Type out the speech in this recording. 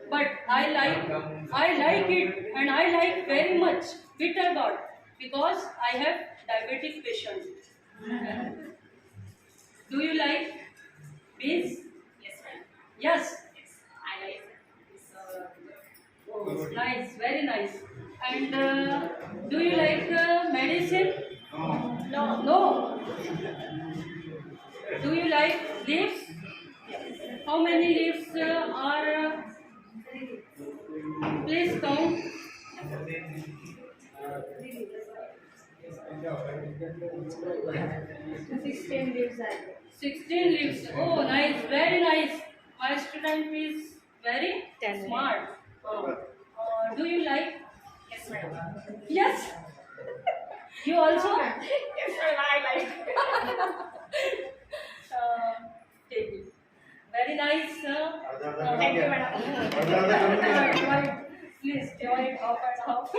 but I like it, and I like very much bitter gourd because I have diabetic patient. Do you like beans? Yes, ma'am. Yes. Yes, I like this. Oh, nice, very nice. And do you like medicine? No. No. Do you like leaves? How many leaves are? Please count. 16 leaves are there. 16 leaves. Oh, nice, very nice. My student is very 10. smart. Do you like? Yes, madam. Yes. You also? Yes, madam, I like. Take it. Very nice. Thank you, madam. Please join it off and off.